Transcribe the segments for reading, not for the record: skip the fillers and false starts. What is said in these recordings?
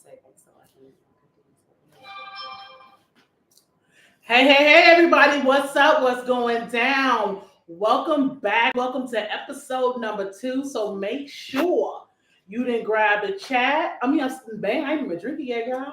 second so I can Hey, everybody. What's up? What's going down? Welcome back. Welcome to episode number 2. So make sure you didn't grab the chat. Bang, I ain't even drinking yet, y'all.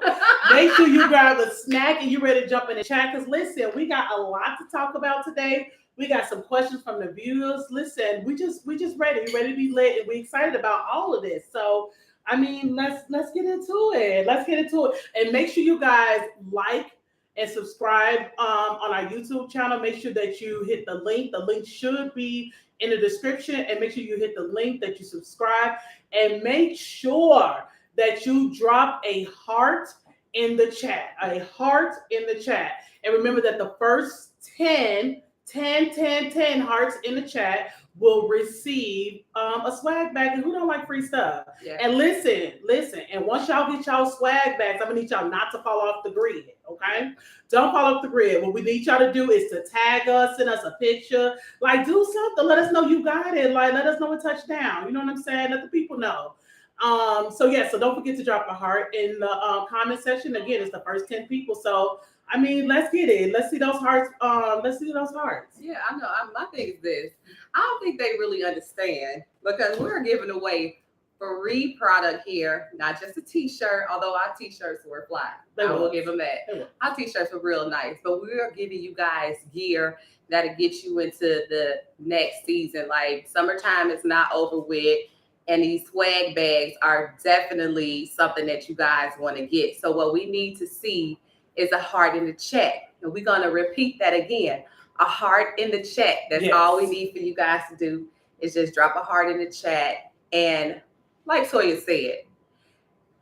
Make sure you grab a snack and you ready to jump in the chat. Because listen, we got a lot to talk about today. We got some questions from the viewers. Listen, we just ready. We ready to be lit and we excited about all of this. So let's get into it. Let's get into it. And make sure you guys like and subscribe on our YouTube channel. Make sure that you hit the link. The link should be in the description. And make sure you hit the link, that you subscribe. And make sure that you drop a heart in the chat. A heart in the chat. And remember that the first 10 hearts in the chat will receive a swag bag. And who don't like free stuff? Yeah. And listen. And once y'all get y'all swag bags, I'm gonna need y'all not to fall off the grid. Okay? Don't fall off the grid. What we need y'all to do is to tag us, send us a picture, like do something. Let us know you got it. Like let us know a touchdown. You know what I'm saying? Let the people know. So don't forget to drop a heart in the comment section. Again, it's the first 10 people. So let's get it. Let's see those hearts. Let's see those hearts. Yeah, I know. My thing is this. I don't think they really understand because we're giving away free product here, not just a t-shirt, although our t-shirts were fly. I will give them that. Our t-shirts were real nice, but we're giving you guys gear that'll get you into the next season. Like summertime is not over with. And these swag bags are definitely something that you guys want to get. So what we need to see is a heart in the chat. And we're going to repeat that again. A heart in the chat. That's all we need for you guys to do is just drop a heart in the chat. And like Toya said,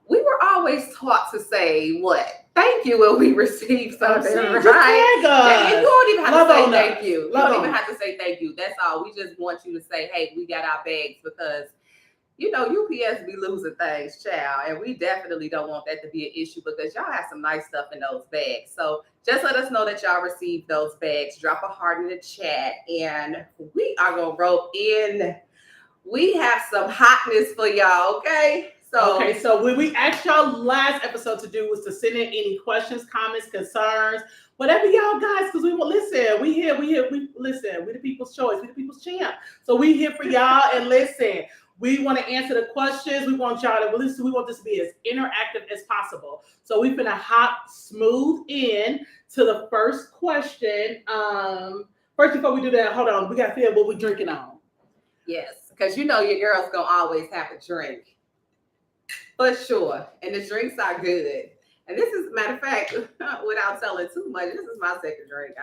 we were always taught to say what? Thank you when we receive something, right? Yeah, you don't even have to say thank you. You don't even have to say thank you. That's all. We just want you to say, hey, we got our bags because UPS be losing things, child, and we definitely don't want that to be an issue because y'all have some nice stuff in those bags. So just let us know that y'all received those bags. Drop a heart in the chat, and we are gonna roll in. We have some hotness for y'all, okay? So what we asked y'all last episode to do was to send in any questions, comments, concerns, whatever y'all guys, because we will listen. We listen. We the people's choice. We the people's champ. So we here for y'all, and listen. We want to answer the questions. We want y'all to listen. We want this to be as interactive as possible. So we're going to hop smooth in to the first question. First, before we do that, hold on. We got to feel what we're drinking on. Yes, because your girl's going to always have a drink. For sure. And the drinks are good. And this is, matter of fact, without telling too much, this is my second drink.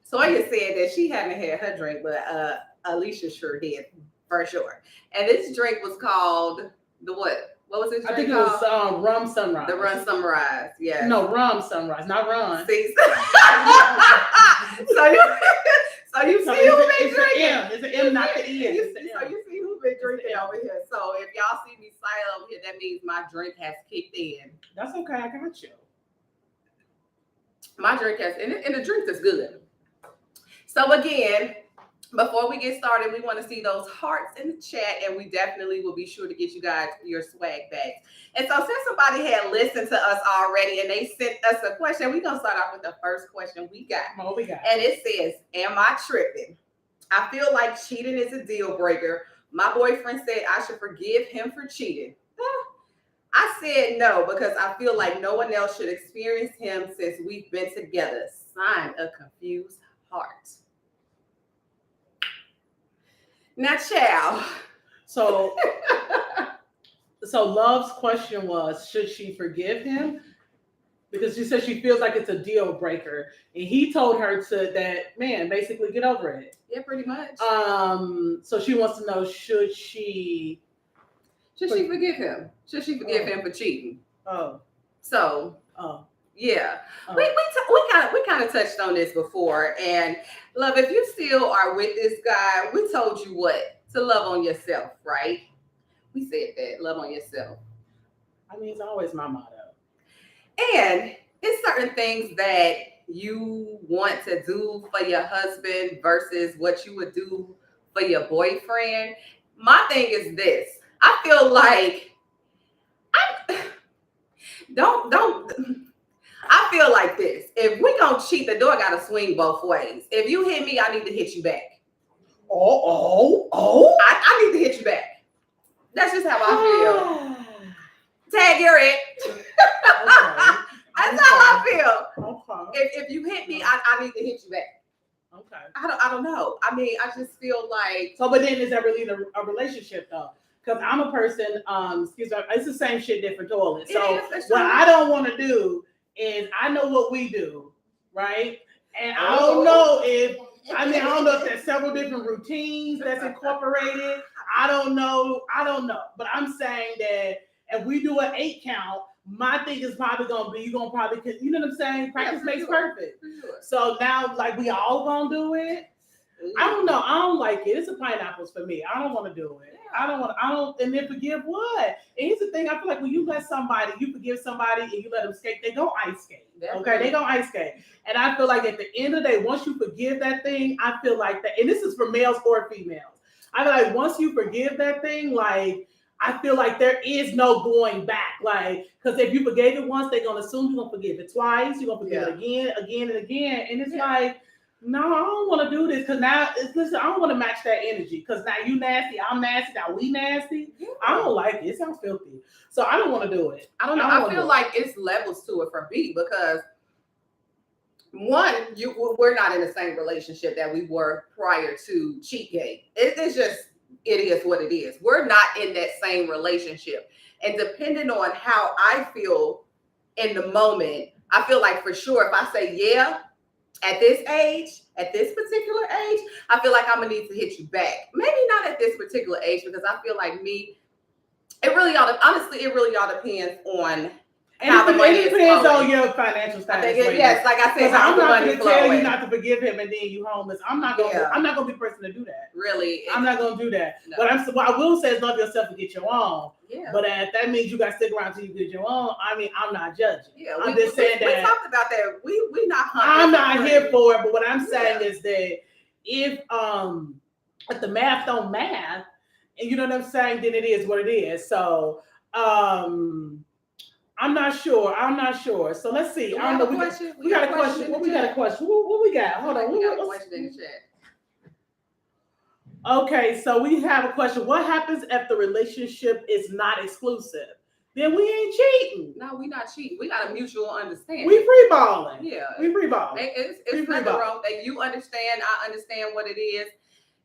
Toya said that she hadn't had her drink, but Alicia sure did. For sure. And this drink was called the what? What was this drink I think called? It was Rum Sunrise. The Rum Sunrise, yeah. No, Rum Sunrise, not Rum. See? so you see who been drinking. It's an M, not the E. So you see who been drinking over here. So if y'all see me silent over here, that means my drink has kicked in. That's okay, I got you. My drink has, and the drink is good. So again, before we get started, we want to see those hearts in the chat, and we definitely will be sure to get you guys your swag bags. And so since somebody had listened to us already and they sent us a question, we're going to start off with the first question we got. What we got? And it says, am I tripping? I feel like cheating is a deal breaker. My boyfriend said I should forgive him for cheating. I said no because I feel like no one else should experience him since we've been together. Sign a confused heart. Now, child. So Love's question was, should she forgive him? Because she said she feels like it's a deal breaker. And he told her basically get over it. Yeah, pretty much. So she wants to know, should she forgive him? Should she forgive him for cheating? Oh. So. Oh. Yeah, we kind of touched on this before, and love, if you still are with this guy, we told you what to love on yourself, right? We said that, love on yourself. It's always my motto. And it's certain things that you want to do for your husband versus what you would do for your boyfriend. My thing is this: I feel like don't. I feel like this. If we gonna cheat, the door gotta swing both ways. If you hit me, I need to hit you back. I need to hit you back. That's just how I feel. Tag, you're it. That's how I feel. Okay. If you hit me, I need to hit you back. Okay. I don't know. I mean, I just feel like. So, but then is that really a relationship though? Because I'm a person, excuse me, it's the same shit, different toilet. So what I don't want to do is I know what we do, right? And I don't know if there's several different routines that's incorporated. I don't know. But I'm saying that if we do an 8 count, my thing is probably gonna be, you're gonna probably, you know what I'm saying? Practice makes perfect. Sure. So now, like, we all gonna do it. I don't know. I don't like it. It's a pineapples for me. I don't want to do it. Yeah. And then forgive what? And here's the thing. I feel like when you forgive somebody and you let them skate, they go ice skate. Definitely. Okay? They go ice skate. And I feel like at the end of the day, once you forgive that thing, I feel like that, and this is for males or females. I feel like once you forgive that thing, like, I feel like there is no going back. Like, because if you forgave it once, they're going to assume you're going to forgive it twice. You're going to forgive it again, and again. And it's like, no, I don't want to do this because now listen, I don't want to match that energy because now you nasty, I'm nasty, now we nasty. Yeah. I don't like it. It sounds filthy. So I don't want to do it. I don't know. I feel like it's levels to it for me because one, we're not in the same relationship that we were prior to Cheatgate. It's just, it is what it is. We're not in that same relationship. And depending on how I feel in the moment, I feel like for sure if I say yeah, at this age, at this particular age, I feel like I'm gonna need to hit you back. Maybe not at this particular age because I feel like it really all depends on how the money is flowing. It depends on your financial status. Yes, like I said, I'm not going to tell you not to forgive him and then you homeless. I'm not going to be the person to do that. Really, I'm not going to do that. No. What I will say is love yourself and get your own. Yeah. But that means you got to stick around till you get your own. I mean, I'm not judging. Yeah, I'm just saying that we talked about that. We not. I'm not here for it. But what I'm saying is that if the math don't math, and you know what I'm saying, then it is what it is. So I'm not sure. So let's see. I don't know. We got a question. What we got a question? What we got? Hold on. We got a question in the chat. Okay, so we have a question. What happens if the relationship is not exclusive? Then we ain't cheating. No, we not cheating. We got a mutual understanding. We free balling. Yeah. We free balling. It's nothing wrong that you understand. I understand what it is.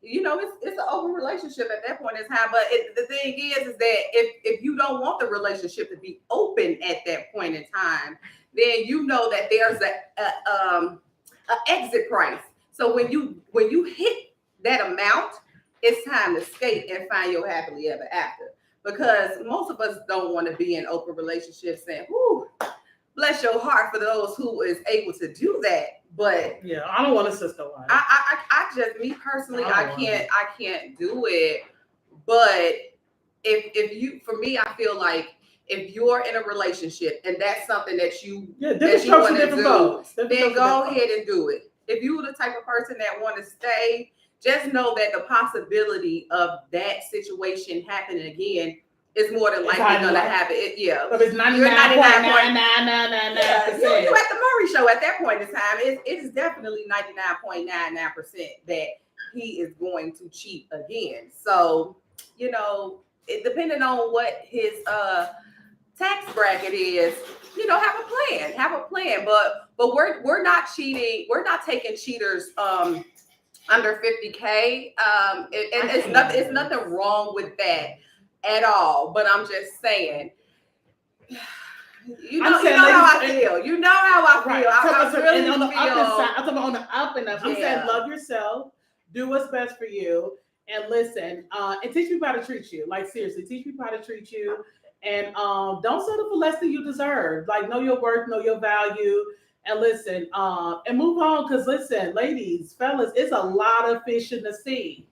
You know, it's an open relationship at that point in time. But the thing is that if you don't want the relationship to be open at that point in time, then you know that there's a exit price. So when you hit that amount, it's time to skate and find your happily ever after. Because most of us don't want to be in open relationships saying, "Whoo, bless your heart for those who is able to do that." But yeah, I don't want a sister wife. I just, me personally, I can't do it. But if you, for me, I feel like if you're in a relationship and that's something that you want to do, then go ahead and do it. If you're the type of person that want to stay, just know that the possibility of that situation happening again is more than likely going to happen. Yeah. So it's 99.99999%. You at the Murray show at that point in time, it is definitely 99.99% that he is going to cheat again. So, you know, depending on what his tax bracket is, you know, have a plan. But we're not cheating. We're not taking cheaters under 50K. And it's nothing wrong with that at all. But I'm just saying, you know how I feel. You know how I feel. I really feel. I'm talking on the up and up. I'm saying love yourself, do what's best for you, and listen, and teach people how to treat you. Like seriously, teach people how to treat you, and don't settle for less than you deserve. Like know your worth, know your value. And listen, and move on. Because listen, ladies, fellas, it's a lot of fish in the sea.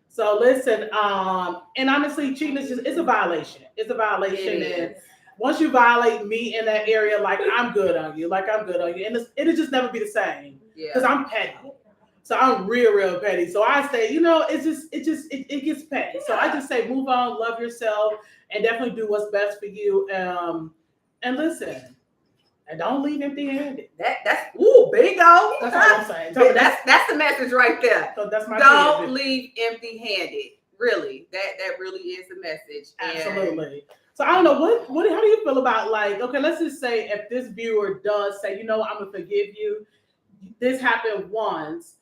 So listen, and honestly, cheating it's a violation. It's a violation. And once you violate me in that area, like I'm good on you. And it'll just never be the same. Because I'm petty. So I'm real petty. So I say, you know, it gets petty. So I just say, move on, love yourself, and definitely do what's best for you. And listen, and don't leave empty-handed. That's bingo. That's all I'm saying. So that's the message right there. So that's my don't leave empty-handed. Really, that really is the message. Absolutely. So I don't know what how do you feel about, like, okay, let's just say if this viewer does say, I'm gonna forgive you, this happened once,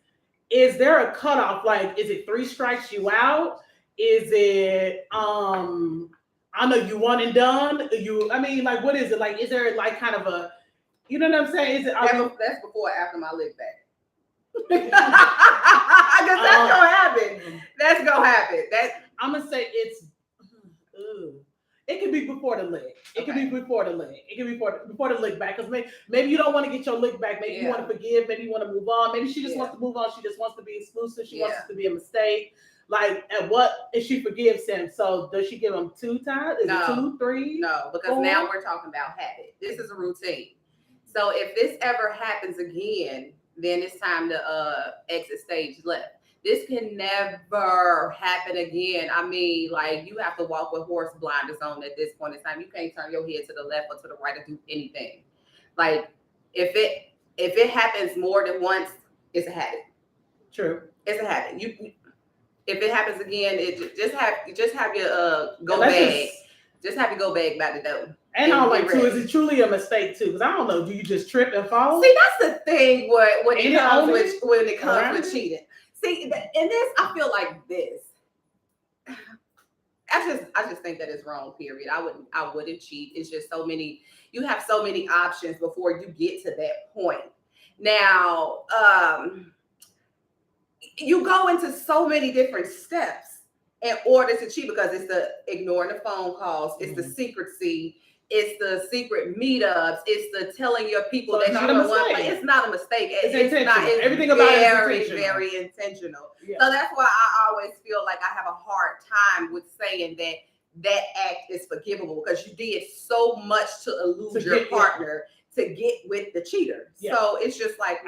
is there a cutoff? Like, is it 3 strikes you out? Is it I know you one and done? Like, what is it? Like, is there like kind of a, you know what I'm saying? Is it that's before or after my lick back? Because that's gonna happen. That's gonna happen. I'm gonna say it's it could be before the lick. It could be before the lick. It could be before the lick back. Because maybe you don't want to get your lick back. Maybe you want to forgive. Maybe you want to move on. Maybe she just wants to move on. She just wants to be exclusive. She wants it to be a mistake. Like, at what if she forgives him? So does she give him 2 times? Is it 2, 3? No, because now we're talking about habit. This is a routine. So if this ever happens again, then it's time to exit stage left. This can never happen again. I mean, like, you have to walk with horse blinders on at this point in time. You can't turn your head to the left or to the right or do anything. Like, if it happens more than once, it's a habit. True. It's a habit. If it happens again, just have your go bag. Just have your go bag by the door. And I don't like too. Is it truly a mistake too? Because I don't know. Do you just trip and fall? See, that's the thing. When it comes with cheating. See, in this, I feel like this. I just think that it's wrong. Period. I wouldn't cheat. It's just so many. You have so many options before you get to that point. Now, you go into so many different steps in order to cheat, because it's the ignoring the phone calls, it's the secrecy, it's the secret meetups, it's the telling your people that you're the one. It's not a mistake. It's not. It's everything about it is very intentional. Yeah. So that's why I always feel like I have a hard time with saying that act is forgivable, because you did so much to elude your partner. To get with the cheater. Yeah. So it's just like,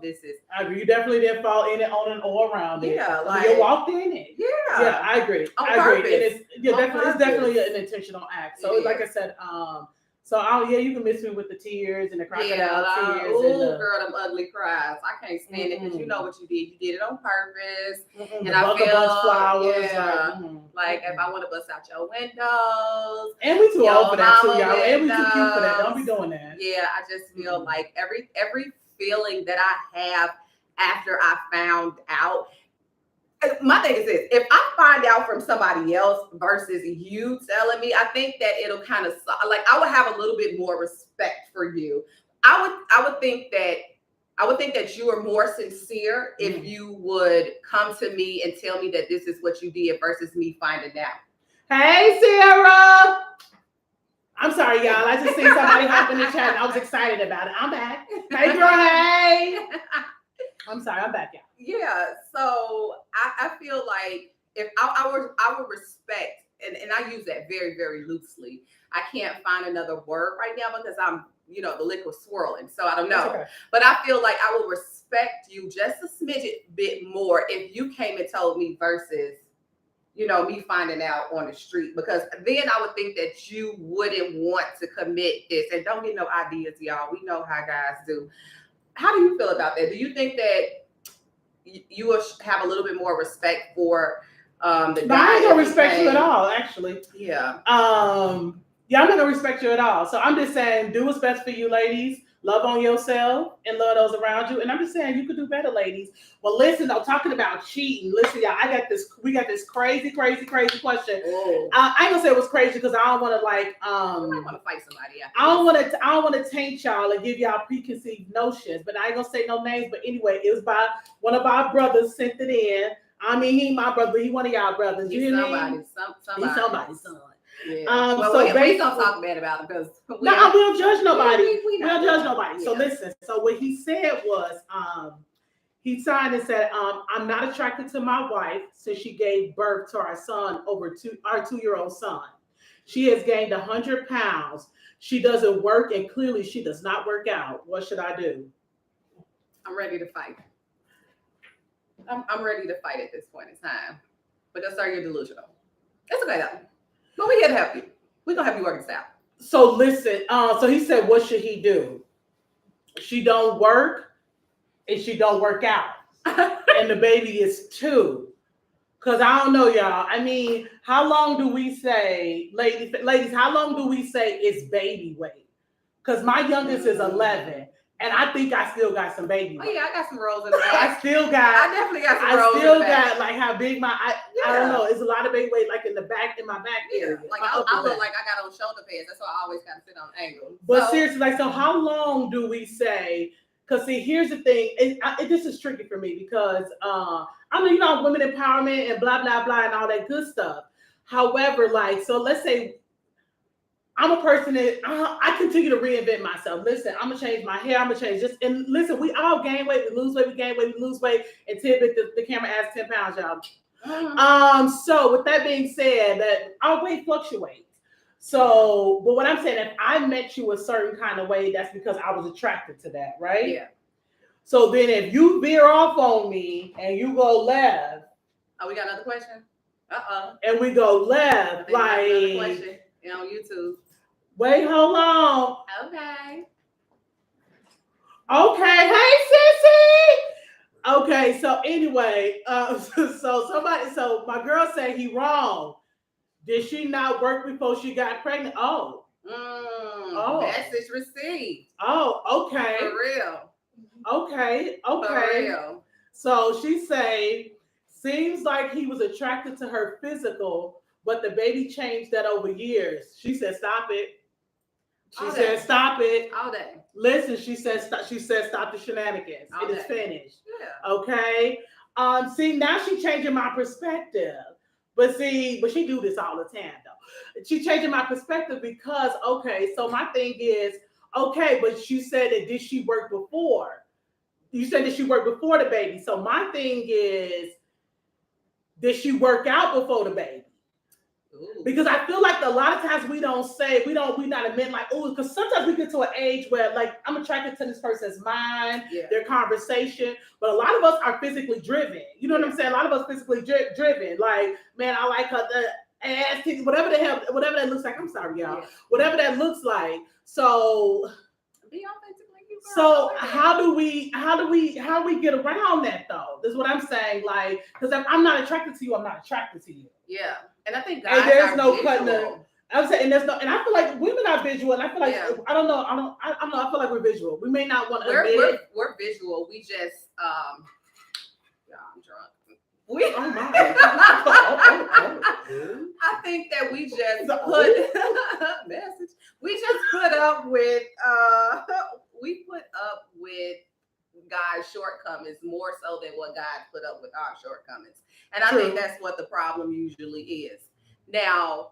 this is. I agree. You definitely didn't fall in it, on it, or around it. Yeah. Like, you walked in it. Yeah. Yeah, I agree. I agree. And it's definitely an intentional act. So like I said, you can miss me with the tears and the crocodile tears. Oh, girl, them ugly cries. I can't stand it, because you know what you did. You did it on purpose. And I feel flowers. Like if I want to bust out your windows. And we too old for that too, y'all. And we too cute for that. Don't be doing that. Yeah, I just feel like every feeling that I have after I found out. My thing is this: if I find out from somebody else versus you telling me, I think that it'll kind of, like, I would have a little bit more respect for you. I would think that you are more sincere if you would come to me and tell me that this is what you did versus me finding out. Hey, Sarah. I'm sorry, y'all. I just seen somebody hop in the chat and I was excited about it. I'm back. Hey, girl. Hey. I'm sorry. I'm back, y'all. Yeah. So I feel like if I would respect, and I use that very, very loosely. I can't find another word right now because I'm, the liquid swirling. So I don't know. Okay. But I feel like I would respect you just a smidget bit more if you came and told me versus, me finding out on the street, because then I would think that you wouldn't want to commit this. And don't get no ideas, y'all. We know how guys do. How do you feel about that? Do you think that you will have a little bit more respect for the guy? I ain't gonna respect you at all, actually. Yeah. Yeah, I'm not gonna respect you at all. So I'm just saying, do what's best for you, ladies. Love on yourself and love those around you. And I'm just saying, you could do better, ladies. Well, listen, though, talking about cheating. Listen, y'all, we got this crazy question. I ain't gonna say it was crazy because I don't want to I want to fight somebody. I don't want to taint y'all and give y'all preconceived notions. But I ain't gonna say no names. But anyway, it was by one of our brothers sent it in. I mean, he my brother. He one of y'all brothers. He's somebody's son. Yeah. So we don't talk bad about him because we don't judge nobody. We don't judge nobody. So listen. So what he said was, he signed and said, "I'm not attracted to my wife since she gave birth to our son, our 2-year-old son. She has gained 100 pounds. She doesn't work, and clearly she does not work out. What should I do?" I'm ready to fight. I'm ready to fight at this point in time. But that's you're delusional. It's okay though. But we here to help you. We're gonna help you work this out. So listen, so he said, what should he do? She don't work and she don't work out. And the baby is 2. Cause I don't know, y'all. I mean, how long do we say, ladies, how long do we say it's baby weight? Cause my youngest is 11, and I think I still got some baby weight. Oh yeah, I got some rolls in the back. I definitely got some rolls. I still got like how big I don't know. It's a lot of baby weight like in my back area. Like I look like I got on shoulder pads. That's why I always gotta sit on angle. But seriously, like, so how long do we say? Because see, here's the thing. This is tricky for me because I mean, women empowerment and blah blah blah and all that good stuff. However, like, so let's say I'm a person that I continue to reinvent myself. Listen, I'm gonna change my hair. I'm gonna change this. And listen, we all gain weight, we lose weight, we gain weight, we lose weight. And Tidbit, the camera adds 10 pounds, y'all. So with that being said, that our weight fluctuates. So, but what I'm saying, if I met you a certain kind of way, that's because I was attracted to that, right? Yeah. So then if you veer off on me and you go left. Oh, we got another question? And we go left, like. Another question on YouTube. Wait, hold on. Okay. Okay, hey, sissy. Okay, so anyway, so my girl said he wrong. Did she not work before she got pregnant? Oh. Message received. Oh, okay. For real. Okay. For real. So she say, seems like he was attracted to her physical, but the baby changed that over years. She said, stop it. She said, stop it. All day. Listen, she said, stop the shenanigans. All it is finished. Yeah. Okay. See, now she's changing my perspective. But she do this all the time, though. She changing my perspective because, okay, so my thing is, okay, but you said that did she work before? You said that she worked before the baby. So my thing is, did she work out before the baby? Ooh. Because I feel like a lot of times we not admit like, oh, because sometimes we get to an age where like I'm attracted to this person's mind, their conversation, but a lot of us are physically driven. You know what I'm saying? A lot of us physically driven. Like, man, I like her the ass, titties, whatever that looks like. I'm sorry, y'all. Yeah. Whatever that looks like. So be authentic. So how do we get around that though? This is what I'm saying. Like, because if I'm not attracted to you, I'm not attracted to you. Yeah, and I think guys and there's are no visual. cutting. I'm saying, and I feel like women are visual, and I feel like I don't know. I feel like we're visual. We may not want to admit it. We're visual. We just yeah, I'm drunk. Oh my. I think that we just put up with God's shortcomings more so than what God put up with our shortcomings. And I think that's what the problem usually is. Now,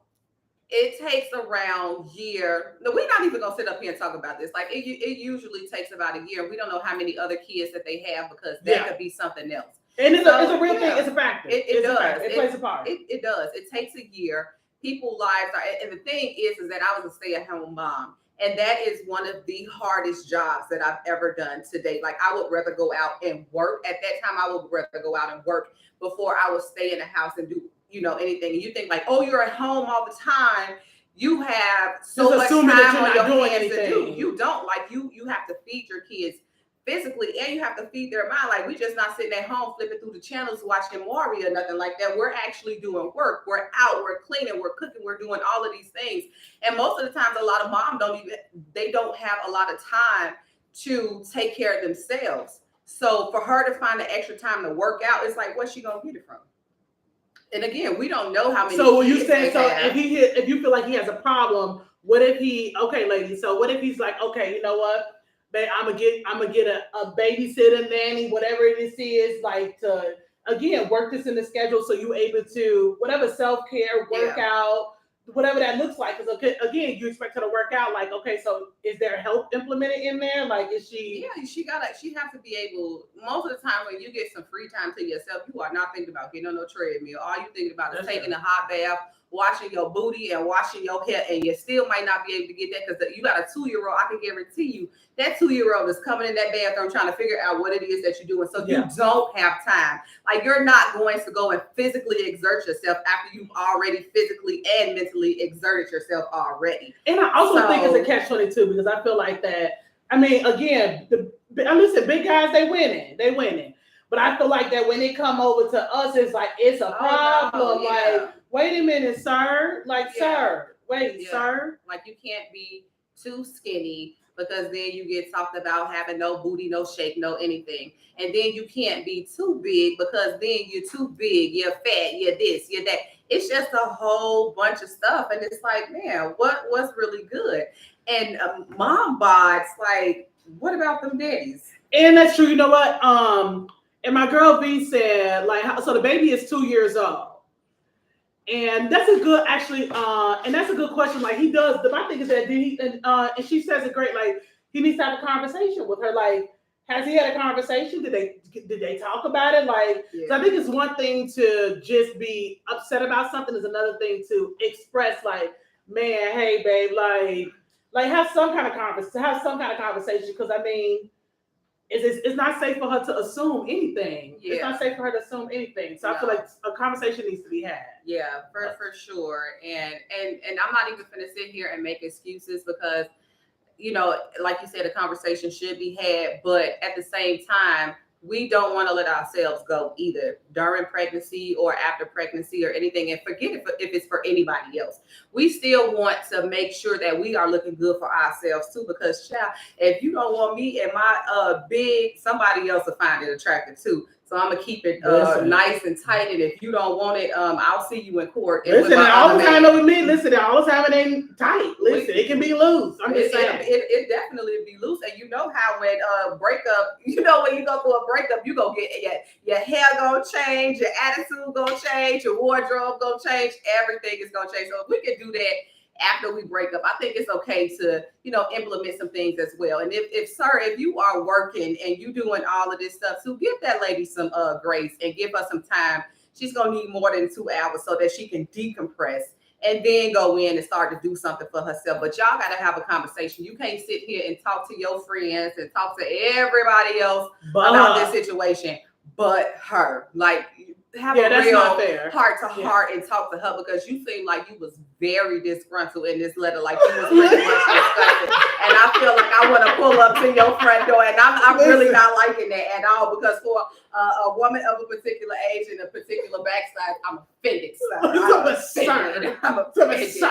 it takes around year. No, we're not even gonna sit up here and talk about this. Like it usually takes about a year. We don't know how many other kids that they have because that could be something else. And it's a real thing. It's a factor. It does. It plays a part. It does. It takes a year. People's lives are, and the thing is that I was a stay-at-home mom, and that is one of the hardest jobs that I've ever done to date. Like I would rather go out and work. At that time, I would rather go out and work before I would stay in the house and do anything. And you think like, oh, you're at home all the time. You have so much time on your hands to do. You don't. Like you have to feed your kids physically, and you have to feed their mind. Like we're just not sitting at home flipping through the channels watching Maury or nothing like that. We're actually doing work. We're out, we're cleaning, we're cooking, we're doing all of these things. And most of the times a lot of moms don't have a lot of time to take care of themselves. So for her to find the extra time to work out, it's like, what's she gonna get it from? And again, we don't know how many. So when you say so, if you feel like he has a problem, what if ladies? So what if he's like, okay, you know what? I'm gonna get a babysitter, nanny, whatever this is, like to again work this in the schedule so you're able to whatever self-care, workout, whatever that looks like. Because again, you expect her to work out. Like, okay, so is there help implemented in there? Like, is she? Yeah, she has to be able. Most of the time, when you get some free time to yourself, you are not thinking about getting on no treadmill. All you thinking about is taking a hot bath, washing your booty and washing your hair, and you still might not be able to get that because you got a 2-year-old. I can guarantee you that 2-year-old is coming in that bathroom trying to figure out what it is that you're doing. So you don't have time. Like, you're not going to go and physically exert yourself after you've already physically and mentally exerted yourself already. And I also think it's a catch-22 because I feel like that. I mean, again, listen, big guys, they winning. But I feel like that when they come over to us, it's like, it's a problem. Like, wait a minute, sir. Like, sir, wait, sir. Like, you can't be too skinny because then you get talked about having no booty, no shape, no anything. And then you can't be too big because then you're too big, you're fat, you're this, you're that. It's just a whole bunch of stuff. And it's like, man, what's really good? And mom bods, like, what about them daddies? And that's true. You know what? And my girl B said, like, so the baby is 2 years old. And that's a good, actually, and that's a good question. Like, he does, my thing is that, and she says it great, like, he needs to have a conversation with her. Like, has he had a conversation? Did they talk about it? Like, so I think it's one thing to just be upset about something, is another thing to express, like, man, hey, babe, like have some kind of conversation, because I mean, it's not safe for her to assume anything. It's not safe for her to assume anything. So I feel like a conversation needs to be had. Yeah, for sure. And I'm not even gonna sit here and make excuses because, you know, like you said, a conversation should be had, but at the same time, we don't want to let ourselves go either during pregnancy or after pregnancy or anything, and forget if it's for anybody else. We still want to make sure that we are looking good for ourselves too, because child, if you don't want me and my big, somebody else will find it attractive too. So I'm gonna keep it nice and tight, and if you don't want it, I'll see you in court. Listen, all the time with me. Listen, all the time it ain't tight. Listen, it can be loose. I'm just saying, it definitely be loose. And you know how when breakup, you know when you go through a breakup, you gonna get your hair gonna change, your attitude gonna change, your wardrobe gonna change, everything is gonna change. So if we can do that after we break up, I think it's okay to, you know, implement some things as well. And if you are working and you doing all of this stuff, so give that lady some grace and give her some time. She's gonna need more than 2 hours so that she can decompress and then go in and start to do something for herself. But y'all gotta have a conversation. You can't sit here and talk to your friends and talk to everybody else about this situation but her. Like, have a real heart to heart and talk to her, because you seem like you was very disgruntled in this letter, like you was pretty much disgusted. And I feel like I want to pull up to your front door, and I'm really not liking that at all, because for a woman of a particular age and a particular backside, I'm offended. I'm offended.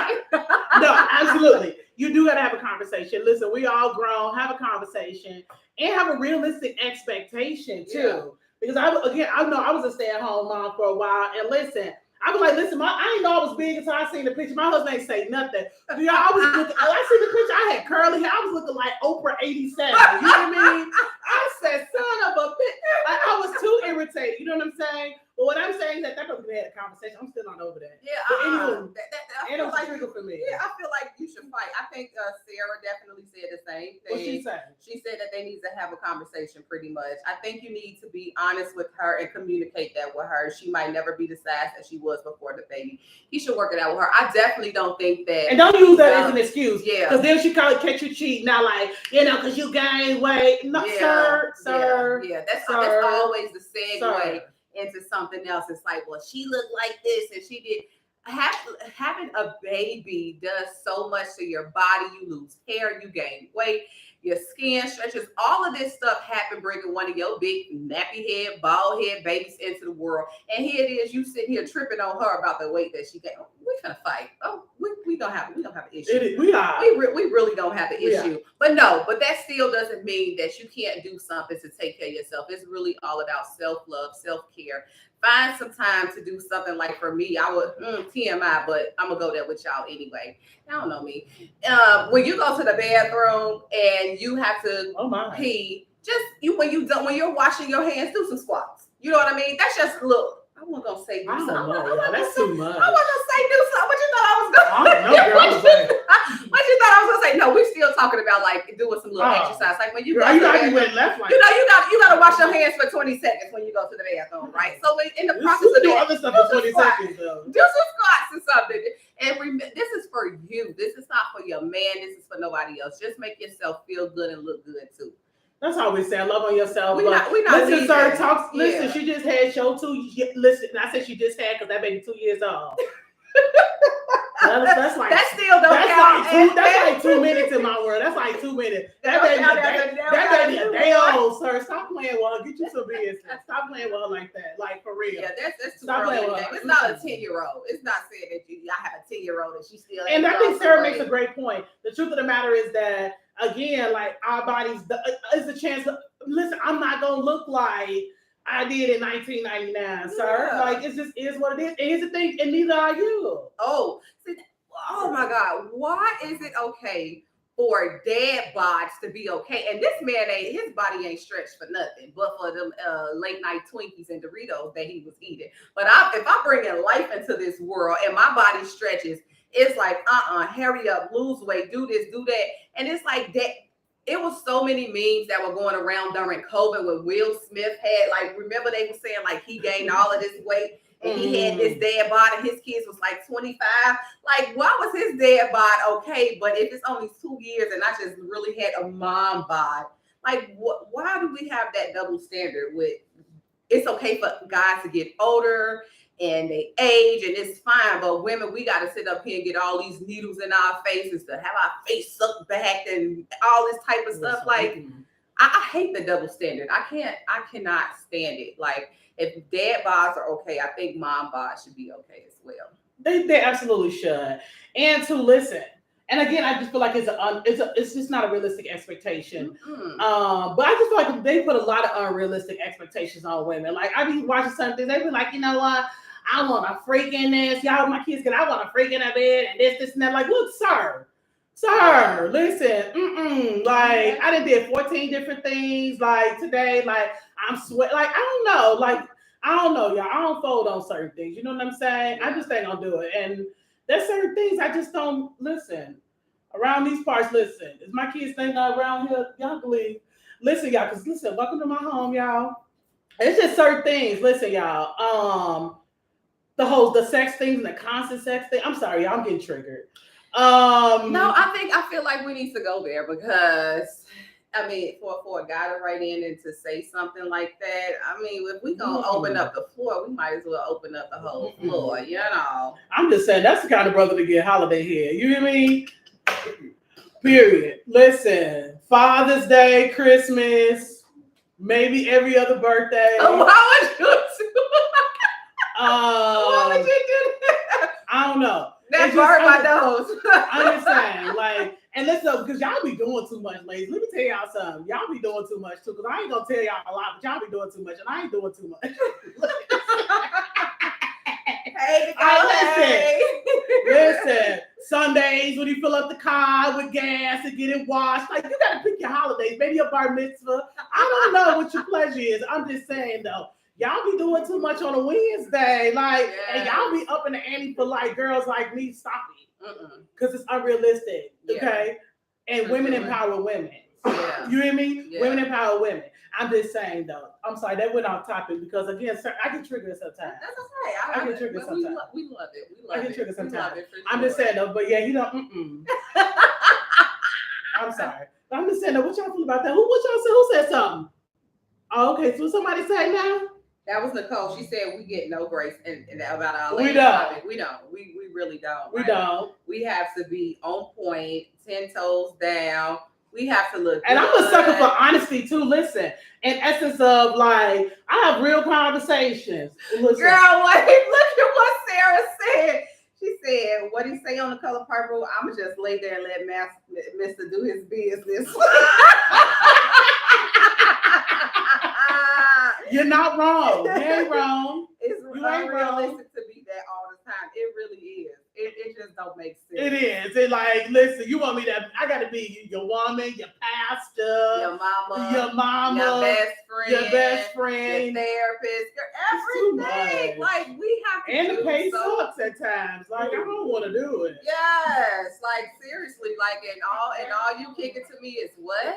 No, absolutely. You do got to have a conversation. Listen, we all grown. Have a conversation and have a realistic expectation too. Yeah. Because I know I was a stay-at-home mom for a while, and listen, I was like, listen, I didn't know I was big until I seen the picture. My husband ain't say nothing. I seen the picture. I had curly hair. I was looking like Oprah 87. You know what I mean? I said, son of a bitch. I was too irritated. You know what I'm saying? But what I'm saying is that probably had a conversation. I'm still not over that. Yeah, it was trigger for me. Yeah, I feel like you should fight. I think Sarah definitely said the same thing. What she said? She said that they need to have a conversation pretty much. I think you need to be honest with her and communicate that with her. She might never be the size that she was before the baby. He should work it out with her. I definitely don't think that. And don't use that as an excuse. Yeah. Because then she probably catch you cheating. Not like, you know, because you gained weight. No, sir. Yeah, that's always the segue into something else. It's like, well, she looked like this and she did. Having a baby does so much to your body. You lose hair, you gain weight, your skin stretches. All of this stuff happened bringing one of your big nappy head, bald head babies into the world. And here it is, you sitting here tripping on her about the weight that she gained. We're gonna fight. Oh, we don't have an issue. We really don't have an issue. But that still doesn't mean that you can't do something to take care of yourself. It's really all about self-love, self-care. Find some time to do something. Like for me, I would TMI, but I'm gonna go there with y'all anyway. Y'all don't know me. When you go to the bathroom and you have to pee, when you're washing your hands, do some squats. You know what I mean? That's just I wasn't gonna say do something. That's too much. I wasn't gonna say do something. What you thought I was gonna say? What you thought I was gonna say? No, we still still talking about like doing some little exercise. Like when you go you to the gotta be bathroom, left like you gotta wash your hands for 20 seconds when you go to the bathroom, right? So in the process of do that, other stuff for 20 seconds though. do some squats or something. And this is for you. This is not for your man. This is for nobody else. Just make yourself feel good and look good too. That's all we say. Love on yourself. We not listen, sir. leaving. Listen, she just had show 2. Listen, I said she just had because that baby 2 years old. That's like that still don't count. That's like 2 minutes in my world. That's like 2 minutes. That baby a day old, sir. Stop playing with her. Get you some business. Stop playing with her like that. Like for real. Yeah, that's too early. It's not a 10-year-old. It's not saying that I have a 10-year-old and she still. And I think Sarah makes a great point. The truth of the matter is that again, like our bodies, is a chance. Listen, I'm not gonna look like I did in 1999, sir. Yeah. Like it just is what it is. And here's the thing, and neither are you. Oh my God. Why is it okay for dad bods to be okay? And this man his body ain't stretched for nothing, but for them late night Twinkies and Doritos that he was eating. But if I'm bringing life into this world and my body stretches, it's like, hurry up, lose weight, do this, do that. And it's like that. It was so many memes that were going around during COVID when Will Smith had, like, remember they were saying like he gained all of this weight and he had this dad bod and his kids was like 25. Like, why was his dad bod okay? But if it's only 2 years and I just really had a mom bod, like, why do we have that double standard with it's okay for guys to get older and they age and it's fine, but women, we got to sit up here and get all these needles in our faces to have our face sucked back and all this type of stuff. Like, I hate the double standard. I cannot stand it. Like, if dad bods are okay, I think mom bods should be okay as well. They absolutely should. And to listen. And again, I just feel like it's just not a realistic expectation. Mm-hmm. But I just feel like they put a lot of unrealistic expectations on women. Like I be watching something, they be like, you know what? I want a freak in this. Y'all, my kids, I want a freak in a bed and this and that. Like, look, sir, listen, like I done did 14 different things. Like today, like I'm sweat. Like I don't know, y'all. I don't fold on certain things. You know what I'm saying? I just ain't gonna do it. And there's certain things I just don't listen. Around these parts, listen. Is my kids staying around here? Y'all believe? Listen, y'all, because listen, welcome to my home, y'all. It's just certain things. Listen, y'all. The sex things and the constant sex thing. I'm sorry, y'all, I'm getting triggered. No, I feel like we need to go there because I mean, for a guy to write in and to say something like that, I mean, if we gonna open up the floor, we might as well open up the whole floor, you know. I'm just saying that's the kind of brother to get holiday here. You hear me? Period. Listen, Father's Day, Christmas, maybe every other birthday. Why would you do? Why would you do that? I don't know. That burned my nose. I'm just saying, like, and listen, because y'all be doing too much, ladies. Let me tell y'all something. Y'all be doing too much too, because I ain't gonna tell y'all a lot, but y'all be doing too much, and I ain't doing too much. Listen. Sundays when you fill up the car with gas and get it washed, like you gotta pick your holidays. Maybe a bar mitzvah. I don't know what your pleasure is. I'm just saying though. Y'all be doing too much on a Wednesday, like, and y'all be up in the ante for like girls like me. Stop it, because it's unrealistic. Okay, and women empower women. Yeah. You hear me? Yeah. Women empower women. I'm just saying though. I'm sorry that went off topic because again, sir, I get triggered sometimes. That's okay. I get triggered sometimes. We love it. I get triggered sometimes. Sure. I'm just saying though, but yeah, you know, I'm sorry. But I'm just saying though, what y'all feel about that? Who said something? Oh, okay, so somebody said now. That was Nicole. She said we get no grace in about our We don't. topic. We don't. We really don't. We don't. We have to be on point, 10 toes down. We have to look. And good. I'm a sucker for honesty too. Listen, in essence of like, I have real conversations. Listen. Girl, look at what Sarah said. She said, "What he say on The Color Purple? I'ma just lay there and let Mr. do his business." You're not wrong. You ain't wrong. It's you ain't unrealistic to be that all the time. It really is. It just just don't make sense. It is. It like, listen, you want me to, I got to be your woman, your pastor, your mama, your best your friend, therapist, your everything. Like we have to and do the pay so. sucks at times. Like I don't want to do it. Yes, like seriously, like and all you kick it to me is what?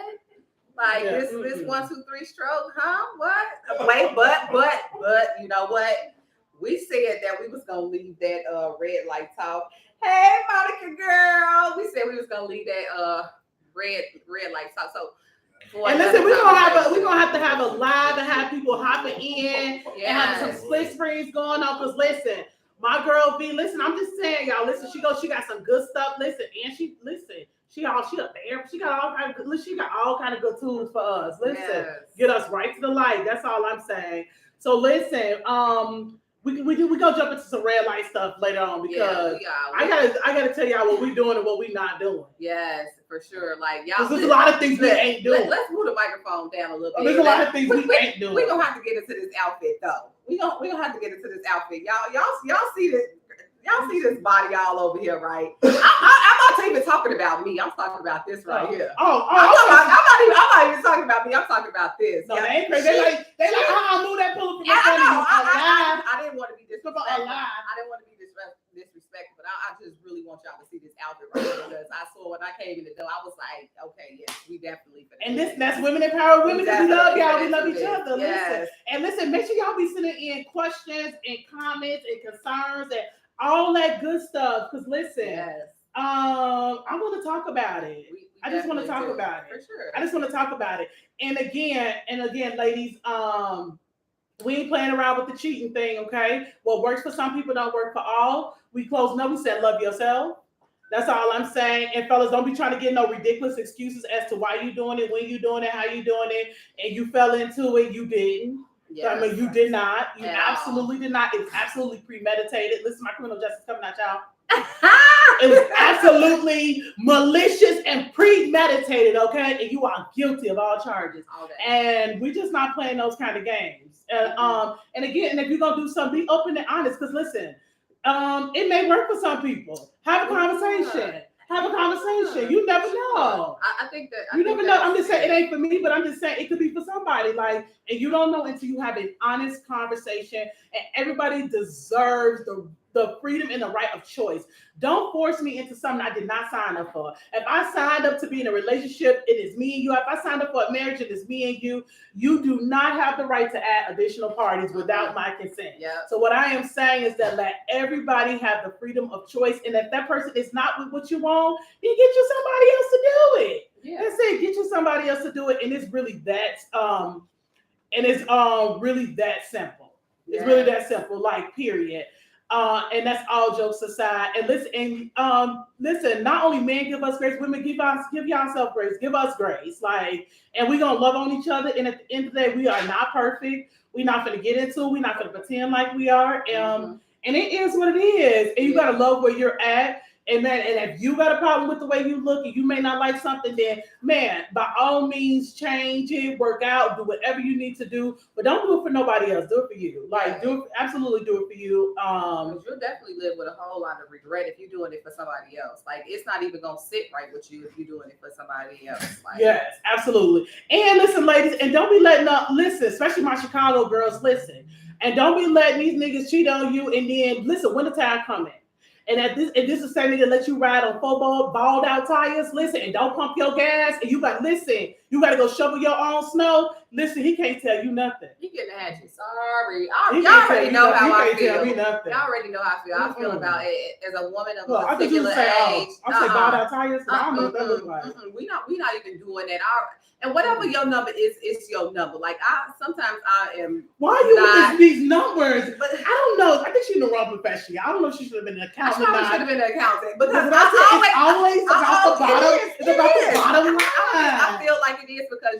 Like this 1, 2, 3 stroke, huh? What? Wait, but you know what? We said that we was gonna leave that red light talk. Hey, Monica girl, we said we was gonna leave that red light talk. So. And listen, we're gonna have to have a live and have people hopping in and have some split screens going on. Cause listen, my girl V, listen, I'm just saying, y'all, listen, she got some good stuff. Listen, and she up there. She got all kind of good tools for us. Listen, get us right to the light. That's all I'm saying. So listen, we go jump into some red light stuff later on because I gotta tell y'all what we doing and what we not doing. Yes, for sure. Like y'all, there's a lot of things we ain't doing. Let's move the microphone down a little bit. There's a lot of things we ain't doing. We're gonna have to get into this outfit though. We're gonna have to get into this outfit. Y'all see this. Y'all see this body all over here, right? I'm not even talking about me. I'm talking about this right here. I'm not even talking about me. I'm talking about this. No, they ain't crazy. They like, move that pillow from my I didn't want to be disrespectful. I didn't want to be disrespectful, but I just really want y'all to see this outfit right here because I saw when I came in the door, I was like, okay, yes, we definitely. And that's Women Empower Women because we love y'all. We love each other. Yes. Listen, make sure y'all be sending in questions and comments and concerns and all that good stuff. Because listen, I want to talk about it. I just want to talk about it. For sure. I just want to talk about it. And again, ladies, we ain't playing around with the cheating thing, okay? What works for some people don't work for all. We said love yourself. That's all I'm saying. And fellas, don't be trying to get no ridiculous excuses as to why you doing it, when you doing it, how you doing it, and you fell into it, you didn't. Yes. I mean, you did not. You absolutely did not. It's absolutely premeditated. Listen, my criminal justice coming at y'all. It was absolutely malicious and premeditated, okay? And you are guilty of all charges. And we're just not playing those kind of games. And again, if you're gonna do something, be open and honest. Because listen, it may work for some people. Have a conversation. Have a conversation. You never know. I think that you never know. I'm just saying it ain't for me, but I'm just saying it could be for somebody. Like, and you don't know until you have an honest conversation. And everybody deserves the freedom and the right of choice. Don't force me into something I did not sign up for. If I signed up to be in a relationship, it is me and you. If I signed up for a marriage, it is me and you. You do not have the right to add additional parties without my consent. So what I am saying is that let everybody have the freedom of choice. And if that person is not with what you want, then get you somebody else to do it. That's it. Get you somebody else to do it. And it's really that really that simple. It's really that simple, like period. And that's all jokes aside. And listen, not only men give us grace, women give yourself grace, give us grace. Like, and we're gonna love on each other. And at the end of the day, we are not perfect. We're not gonna get into it. We're not gonna pretend like we are. And it is what it is. And you gotta love where you're at. And if you got a problem with the way you look and you may not like something, then man, by all means, change it, work out, do whatever you need to do, but don't do it for nobody else. Do it for you. Like, absolutely do it for you. You'll definitely live with a whole lot of regret if you're doing it for somebody else. Like, it's not even gonna sit right with you if you're doing it for somebody else. Like, yes, absolutely. And listen, ladies, and don't be letting up. Listen, especially my Chicago girls. Listen, and don't be letting these niggas cheat on you. And then listen, wintertime coming. And if this is the same nigga let you ride on balled out tires, listen, and don't pump your gas, and you got to go shovel your own snow. Listen, he can't tell you nothing. He getting at you. Sorry. Y'all already know how I feel. Y'all already know how I feel. I feel about it as a woman of a particular age. I say balled out tires, but I don't know what that looks like. We not even doing that. And whatever your number is, it's your number. Like sometimes I am. Why are you with these numbers? But I don't know. I think she's in the wrong profession. I don't know if she should have been an accountant. I probably should have been an accountant because it's always about the bottom. It's about the bottom line. I feel like it is because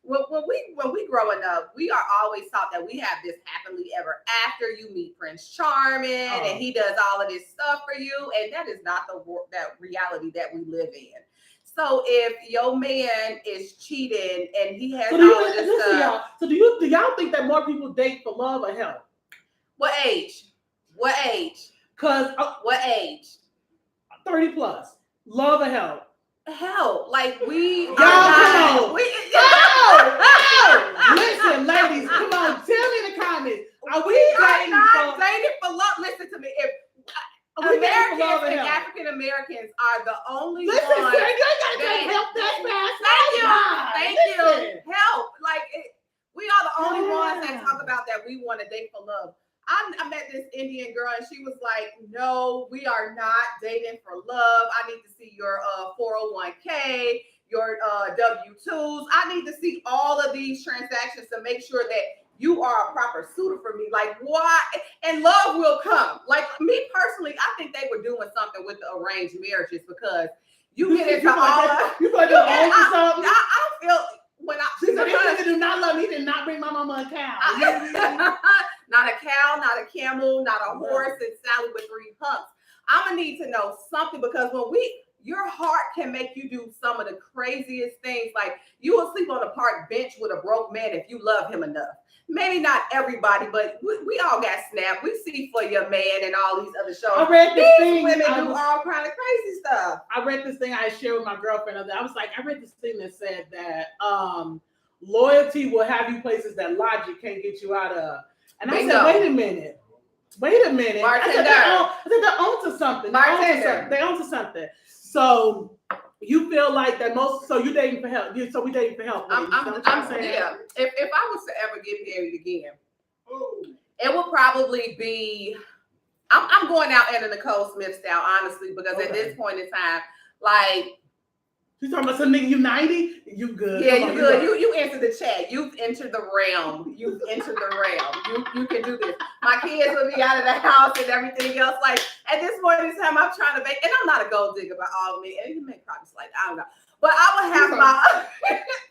when we growing up, we are always taught that we have this happily ever after. You meet Prince Charming and he does all of this stuff for you, and that is not that reality that we live in. So if your man is cheating and he has all of this stuff, so do y'all think that more people date for love or help? What age? What age? What age? 30 plus. Love or help? Help. Like we Y'all, come on. No. Listen, ladies, come on. Tell me in the comments. Are we are not for, dating for love? Listen to me. If Americans and African Americans are the only ones. Listen, sir, you ain't gotta help that fast. Thank you. Help. Like we are the only ones that talk about that we want to date for love. I met this Indian girl and she was like, no, we are not dating for love. I need to see your 401k, your W-2s. I need to see all of these transactions to make sure that you are a proper suitor for me. Like, why? And love will come. Like, me personally, I think they were doing something with the arranged marriages because you get into all of... You put them on for something? I feel... When I, she said, this nigga do not love me. He did not bring my mama a cow. Not a cow, not a camel, not a horse, and salad with 3 humps. I'm gonna need to know something because your heart can make you do some of the craziest things. Like you will sleep on a park bench with a broke man if you love him enough. Maybe not everybody, but we all got snapped. We see For Your Man and all these other shows. I read this thing. Women do all kind of crazy stuff. I read this thing I shared with my girlfriend. I was like, I read this thing that said that loyalty will have you places that logic can't get you out of. And I said, wait a minute. Bartender. I said, they're onto something. They're onto something. So you feel like that so you dating for help. So we dating for help. I'm saying? Yeah. If I was to ever get married again, it would probably be, I'm going out into Nicole Smith style, honestly, because at this point in time, like, she's talking about some nigga, you 90? You good. Yeah, you good. You answered the chat. You've entered the realm. You've entered the realm. You can do this. My kids will be out of the house and everything else. Like, at this point in time, I'm trying to make, and I'm not a gold digger by all means. And you may probably slightly, I don't know. But I would have my,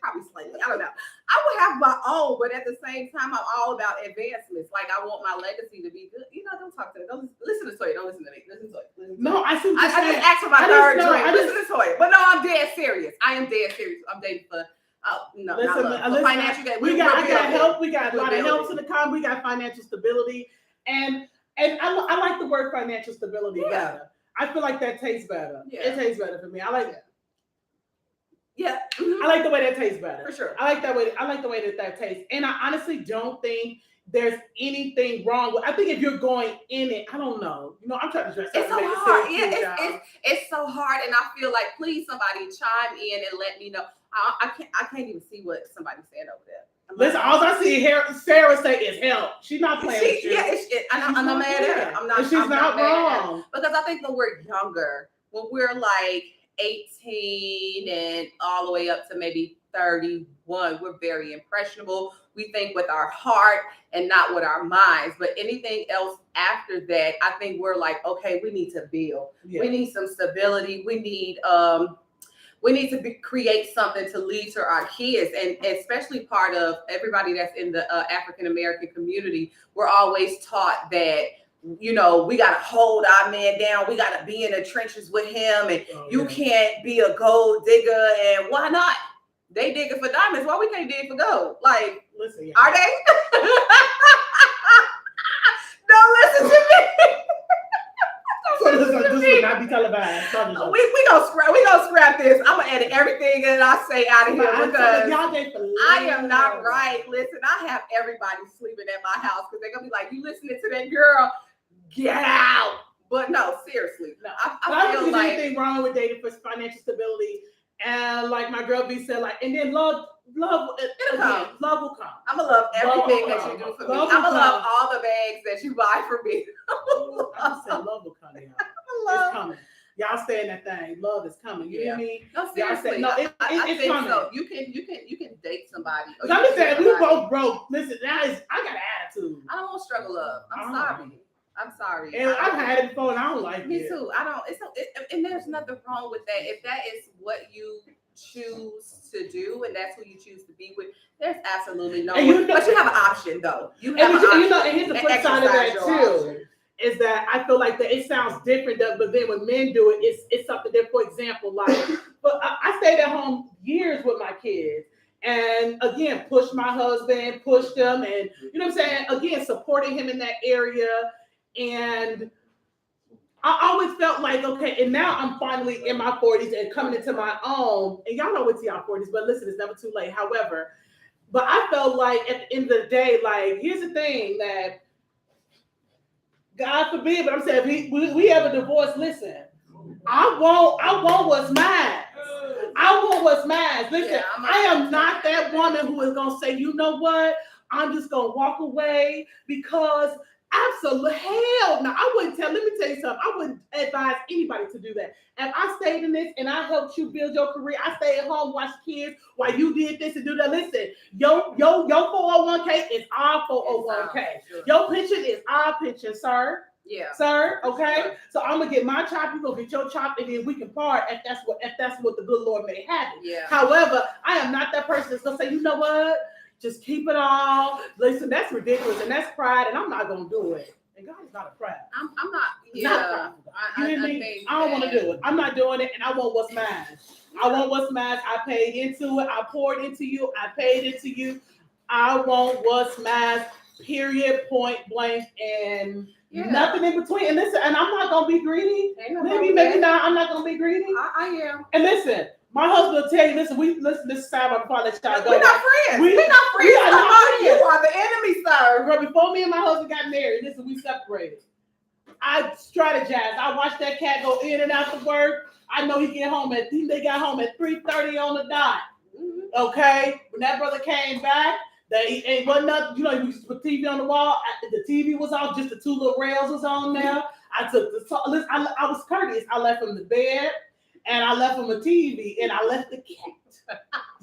probably slightly, I don't know. I would have my own, but at the same time, I'm all about advancements. Like, I want my legacy to be good. You know, don't talk to me. Don't listen to Toya. Don't listen to me. Listen to Toya. No, I see what you're saying. I just asked for my third drink. Listen to Toya. But no, I'm dead serious. I am dead serious. I'm dating for, no, listen, not love. Financial gain. I got help. We got a lot of helps in the com. We got financial stability. And I like the word financial stability better. I feel like that tastes better. Yeah. It tastes better for me. I like that. Yeah, I like the way that tastes better. For sure. I like the way that tastes. And I honestly don't think there's anything wrong with. I think if you're going in it, I don't know. You know, I'm trying to dress up. It's so hard. Yeah, it's so hard, and I feel like please somebody chime in and let me know. I can't even see what somebody's saying over there. Listen, all I see Sarah say is help. She's not playing with you. Yeah, I'm not mad at her. I'm not. She's not wrong. Because I think when we're younger, when we're like 18 and all the way up to maybe 31, we're very impressionable. We think with our heart and not with our minds. But anything else after that, I think we're like, okay, we need to build. Yeah. We need some stability. We need to create something to leave to our kids, and especially part of everybody that's in the African American community. We're always taught that, you know, we got to hold our man down. We got to be in the trenches with him, and you can't be a gold digger. And why not? They digging for diamonds. Why we can't dig for gold? Like, listen, are they? Don't listen to me. This will not be televised. We gonna scrap this. I'm gonna edit everything that I say out of here because I am not right. Listen, I have everybody sleeping at my house because they're gonna be like, "You listening to that girl? Get out!" But no, seriously, no. I don't think there's anything wrong with dating for financial stability. And like my girl B said, like, and then love will come. I'm gonna love everything that you do for me. I'm gonna love all the bags that you buy for me. I said love will come. It's coming. Y'all stay in that thing. Love is coming. You hear me? No, seriously. I think coming. So. You can date somebody. I'm just saying, we both broke. Listen, I got an attitude. I don't want struggle love. I'm sorry. And I've had it before, and I don't like it. Me too. I don't. And there's nothing wrong with that. If that is what you choose to do, and that's who you choose to be with, there's absolutely no. But you have an option, though. You have an option. And here's the flip side of that too. Is that I feel like that it sounds different, but then when men do it, it's something that, for example, like, but I stayed at home years with my kids, and again, pushed my husband, pushed him, and you know what I'm saying? Again, supporting him in that area, and I always felt like, okay, and now I'm finally in my 40s and coming into my own. And y'all know what's y'all 40s, but listen, it's never too late. However, but I felt like at the end of the day, like, here's the thing that God forbid, but I'm saying we have a divorce. Listen, I want what's mine. I want what's mine. Listen, Yeah, I am not that woman who is gonna say, you know what? I'm just gonna walk away because absolutely hell no. I wouldn't tell. Let me tell you something. I wouldn't advise anybody to do that. If I stayed in this and I helped you build your career, I stayed at home, watched kids while you did this and do that. Listen, your 401k is our 401k. Sure. Your pension is our pension, sir. Yeah. Sir, okay. Sure. So I'm gonna get my chop, you gonna get your chop, and then we can part if that's what the good Lord may have it. Yeah. However, I am not that person that's gonna say, you know what? Just keep it all. Listen, that's ridiculous and that's pride, and I'm not gonna do it. And God is not a proud. I'm not. Yeah. Not you hear me? I don't want to do it. I'm not doing it, and I want what's mine. I want what's mine. I paid into it. I poured into you. I paid into you. I want what's mine. Period. Point blank. And nothing in between. And listen, and I'm not gonna be greedy. Maybe not. I'm not gonna be greedy. I am. And listen, my husband will tell you, listen, this is time before I let y'all go. We're not friends. We're not friends. We are not friends. You are the enemy, sir. Girl, before me and my husband got married, listen, we separated. I strategized. I watched that cat go in and out of work. I know they got home at 3:30 on the dot. Mm-hmm. Okay? When that brother came back, it wasn't nothing, you used to put TV on the wall. The TV was off, just the two little rails was on there. I took I was courteous. I left him the bed, and I left him a TV, and I left the cat.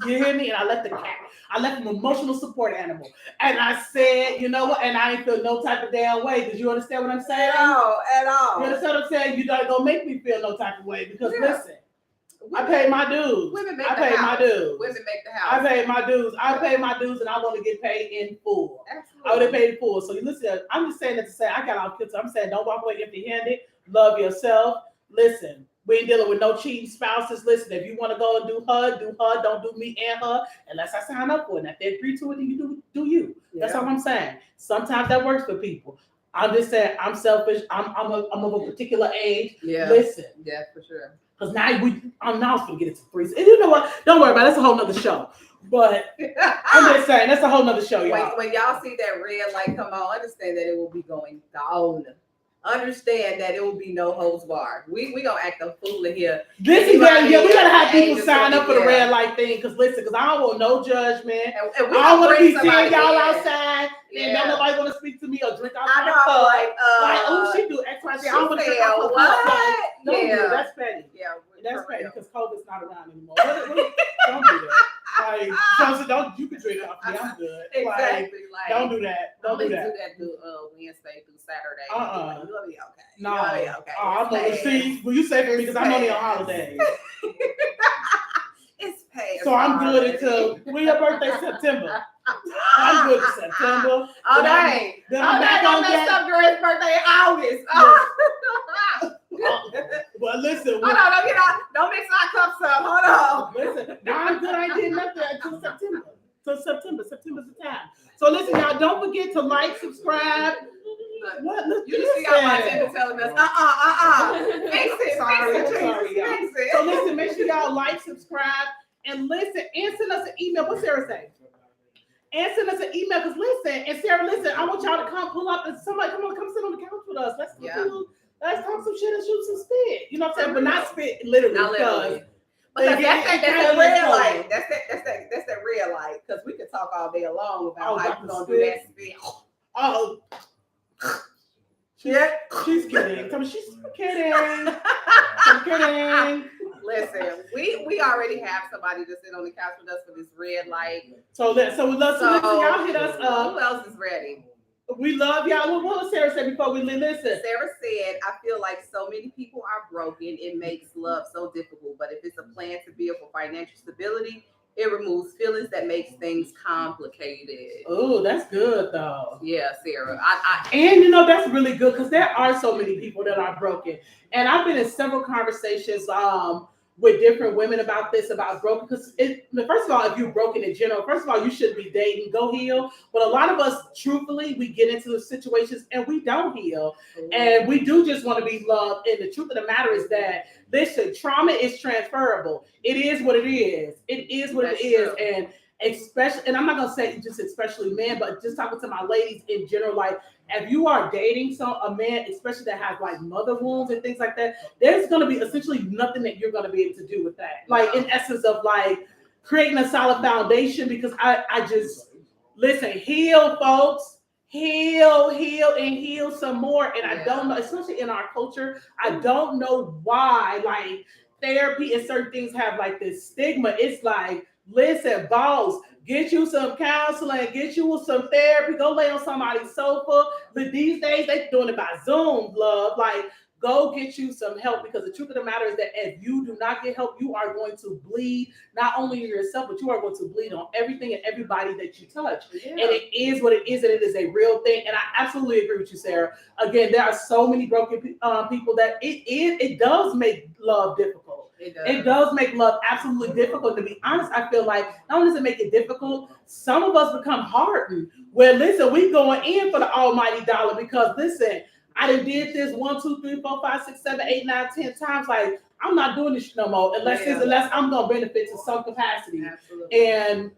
You hear me? And I left the cat. I left him an emotional support animal. And I said, you know what? And I ain't feel no type of damn way. Did you understand what I'm saying? No, at all. You understand what I'm saying? You don't gonna make me feel no type of way because listen, I paid my dues. Women make I paid my dues. Women make the house. I paid my dues. I paid my dues, and I want to get paid in full. Absolutely. I would have paid in full. So you listen. I'm just saying that to say I got all kids. I'm saying don't walk away empty-handed. Love yourself. Listen, we ain't dealing with no cheating spouses. Listen, if you want to go and do her. Don't do me and her unless I sign up for it. And if they agree to it, then you do you. Yeah. That's all I'm saying. Sometimes that works for people. I'm just saying I'm selfish. I'm of a particular age. Yeah. Listen. Yeah, for sure. Because now I'm now going to get into threes. And you know what? Don't worry about it. That's a whole nother show. But I'm just saying, that's a whole nother show, y'all. When y'all see that red light come on, understand that it will be going down. Understand that it will be no holds barred. We gonna act a fool in here. We gotta have people sign up for the red light thing. Because listen, because I don't want no judgment. And I don't want to be seeing y'all outside. And don't nobody want to speak to me or drink out my cup. Like, oh, she do X, Y, Z. I don't want to drink out my cup. Don't do it. That's petty. Yeah, that's petty because COVID's not around anymore. Don't do that. Like, don't you can drink off me. I'm good. Exactly. Don't do that. Don't do that. Do that through Wednesday through Saturday. You'll be okay. No. You'll be okay. I'm gonna see. Will you say for me because I'm only on holidays. It's paid. So I'm good until when your birthday September. I'm good to September. Oh dang. Then I'm back on on that stuff during his birthday in August. Well, listen. Hold on, don't mix our cups up. Hold on. Listen, now I'm good. I did nothing until September. September's the time. So listen, y'all, don't forget to like, subscribe. What? Look, you see how my Tinder telling us, fix it. Sorry, y'all. Fix it. So listen, make sure y'all like, subscribe, and listen, and send us an email. What Sarah say? And send us an email, because listen, and Sarah, listen, I want y'all to come pull up and somebody come sit on the couch with us. Let's talk some shit and shoot some spit. You know what I'm saying? But not spit literally. Not literally. Because that's that red light. That's that red light. Because we could talk all day long about how you gonna do that spit. Oh. She's kidding. She's kidding. I'm kidding. Listen, we already have somebody to sit on the couch with us for this red light. So we'd love to listen. Y'all hit us up. Who else is ready? We love y'all. What was Sarah said before we listen? Sarah said, I feel like so many people are broken. It makes love so difficult. But if it's a plan to build for financial stability, it removes feelings that makes things complicated. Oh, that's good though. Yeah, Sarah. And that's really good because there are so many people that are broken. And I've been in several conversations with different women about this, about broken. Because first of all, if you're broken in general, first of all, you shouldn't be dating. Go heal. But a lot of us, truthfully, we get into situations and we don't heal, and we do just want to be loved. And the truth of the matter is that, listen, trauma is transferable. It is what it is. It is what it is, and especially, and I'm not gonna say just especially men, but just talking to my ladies in general, like if you are dating a man, especially that has like mother wounds and things like that, there's gonna be essentially nothing that you're gonna be able to do with that. Like in essence of like creating a solid foundation, because I just listen, heal, folks. Heal, and heal some more. And I don't know, especially in our culture, I don't know why like therapy and certain things have like this stigma. It's like, listen, boss, get you some counseling, get you some therapy, go lay on somebody's sofa. But these days they're doing it by Zoom, love. Like, go get you some help, because the truth of the matter is that if you do not get help, you are going to bleed not only yourself, but you are going to bleed on everything and everybody that you touch. Yeah. And it is what it is, and it is a real thing. And I absolutely agree with you, Sarah. Again, there are so many broken people that it does make love difficult. It does make love absolutely difficult. To be honest, I feel like not only does it make it difficult, some of us become hardened. Where listen, we going in for the almighty dollar, because listen, I done did this 1, 2, 3, 4, 5, 6, 7, 8, 9, 10 times. Like, I'm not doing this no more unless I'm gonna benefit to some capacity. Absolutely. And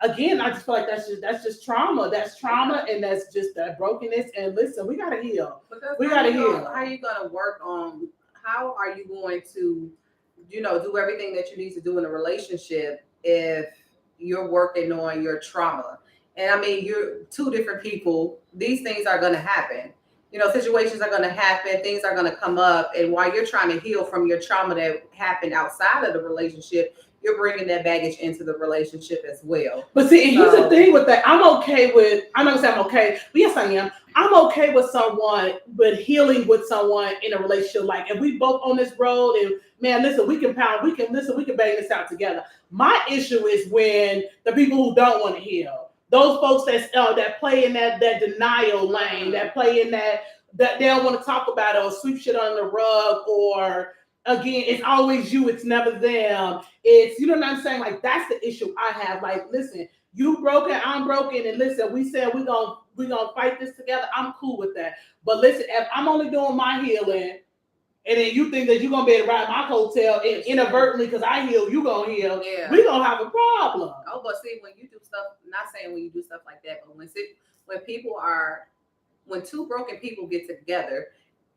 again, I just feel like that's just trauma. That's trauma, and that's just that brokenness. And listen, we gotta heal. We gotta heal. How are you gonna work on? How are you going to, do everything that you need to do in a relationship if you're working on your trauma? And I mean, you're two different people. These things are gonna happen. Situations are going to happen, things are going to come up, and while you're trying to heal from your trauma that happened outside of the relationship, you're bringing that baggage into the relationship as well. But see, and here's the thing with that. I'm not gonna say I'm okay, but yes, I am. I'm okay with someone, but healing with someone in a relationship. Like, if we both on this road, and man, listen, we can bang this out together. My issue is when the people who don't want to heal. Those folks that play in that denial lane, that play in that they don't want to talk about it or sweep shit under the rug, or again, it's always you, it's never them. It's, you know what I'm saying? Like, that's the issue I have. Like, listen, you broken, I'm broken, and listen, we said we're gonna fight this together. I'm cool with that. But listen, if I'm only doing my healing, and then you think that you're going to be able to ride my coattail and inadvertently, because I heal, you going to heal, we're going to have a problem. Oh, but see, when you do stuff, not saying when you do stuff like that, but when two broken people get together,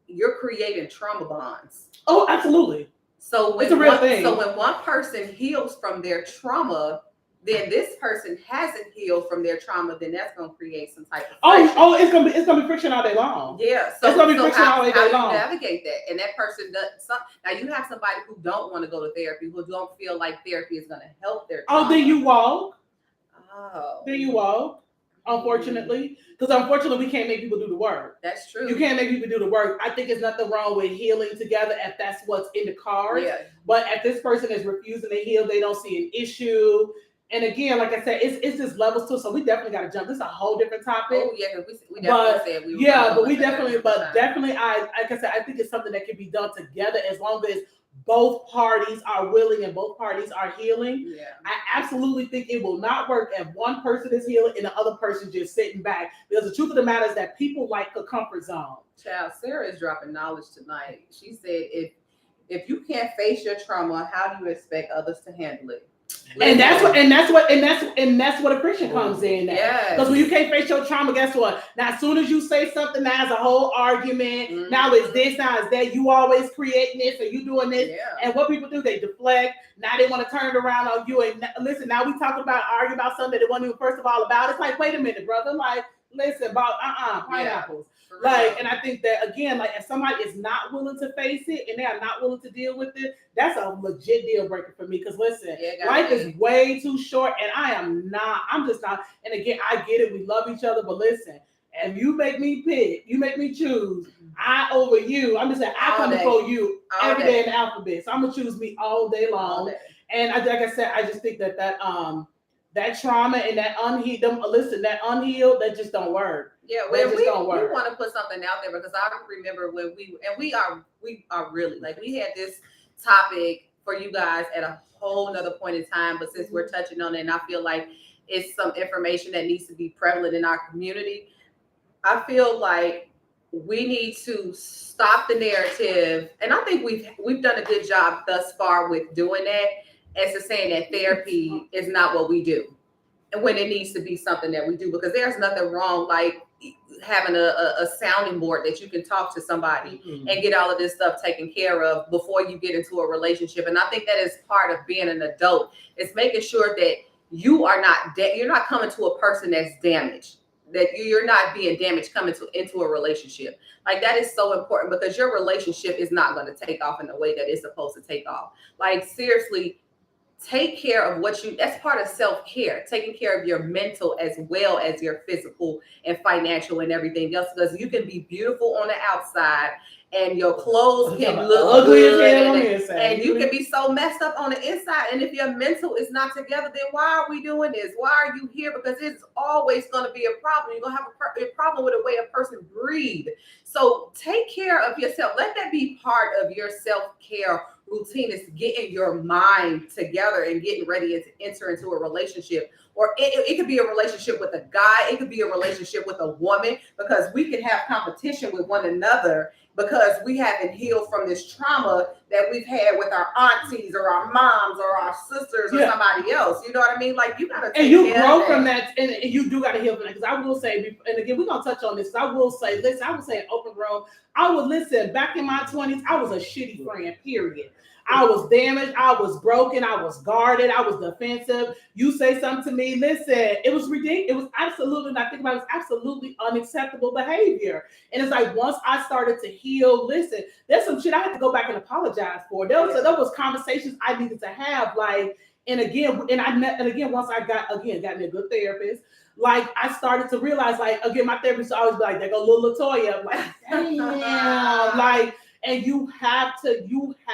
you're creating trauma bonds. Oh, absolutely. So it's a real thing. So when one person heals from their trauma, then this person hasn't healed from their trauma, then that's going to create some type of friction. It's gonna be friction all day long. Yeah, so it's gonna be friction all day long. How do you navigate that? And that person does. Now you have somebody who don't want to go to therapy, who don't feel like therapy is going to help their trauma. Then you walk. Oh, then you walk. Unfortunately, because we can't make people do the work. That's true. You can't make people do the work. I think there's nothing wrong with healing together if that's what's in the cards. Yeah. But if this person is refusing to heal, they don't see an issue. And again, like I said, it's just levels too. So we definitely got to jump. This is a whole different topic. Oh yeah, we definitely said we were. Yeah, but definitely, like I said, I think it's something that can be done together as long as both parties are willing and both parties are healing. Yeah. I absolutely think it will not work if one person is healing and the other person just sitting back. Because the truth of the matter is that people like a comfort zone. Child, Sarah is dropping knowledge tonight. She said, if you can't face your trauma, how do you expect others to handle it? And that's what a friction comes in. Because when you can't face your trauma, guess what? Now, as soon as you say something, now it's a whole argument. Mm-hmm. Now it's this, now it's that. You always creating this, or you doing this. Yeah. And what people do, they deflect. Now they want to turn it around on you. And listen, now we talking about arguing about something that they weren't even first of all about. It's like, wait a minute, brother. Like, listen, about pineapples. Like, and I think that again, like if somebody is not willing to face it and they are not willing to deal with it, that's a legit deal breaker for me. Because listen, life is way too short, and I'm just not. And again, I get it. We love each other, but listen, if you make me pick, you make me choose, I over you. I'm just saying, I come before you every day in the alphabet. So I'm gonna choose me all day long. And like I said, I just think that trauma and that unhealed, that just don't work. Yeah, we want to put something out there, because I remember when we are really, like, we had this topic for you guys at a whole nother point in time. But since we're touching on it, and I feel like it's some information that needs to be prevalent in our community, I feel like we need to stop the narrative, and I think we've done a good job thus far with doing that, as to saying that therapy is not what we do, and when it needs to be something that we do, because there's nothing wrong like having a sounding board that you can talk to somebody and get all of this stuff taken care of before you get into a relationship. And I think that is part of being an adult. It's making sure that you are not you're not coming to a person that's damaged, that you're not being damaged coming into a relationship. Like, that is so important, because your relationship is not going to take off in the way that it's supposed to take off. Like, seriously, take care of that's part of self-care, taking care of your mental as well as your physical and financial and everything else, because you can be beautiful on the outside and your clothes can look ugly good and you can be so messed up on the inside. And if your mental is not together, then why are we doing this? Why are you here? Because it's always going to be a problem. You're going to have a problem with the way a person breathes. So take care of yourself. Let that be part of your self-care routine, is getting your mind together and getting ready to enter into a relationship. Or it could be a relationship with a guy. It could be a relationship with a woman, because we can have competition with one another because we haven't healed from this trauma that we've had with our aunties or our moms or our sisters or somebody else. You know what I mean? Like, you got to take and care grow of from that, and you do got to heal from that. Because I will say, and again, we're going to touch on this. I will say, listen, I would say in open room, I would listen, back in my 20s, I was a shitty friend, period. I was damaged. I was broken. I was guarded. I was defensive. You say something to me, listen, it was ridiculous. It was absolutely, I think about it, it was absolutely unacceptable behavior. And it's like, once I started to heal, listen, there's some shit I had to go back and apologize for. There was conversations I needed to have, like, and again, once I got me a good therapist, like, I started to realize, like, again, my therapist always be like, there go little Latoya. I'm like, damn, like. And you have to, and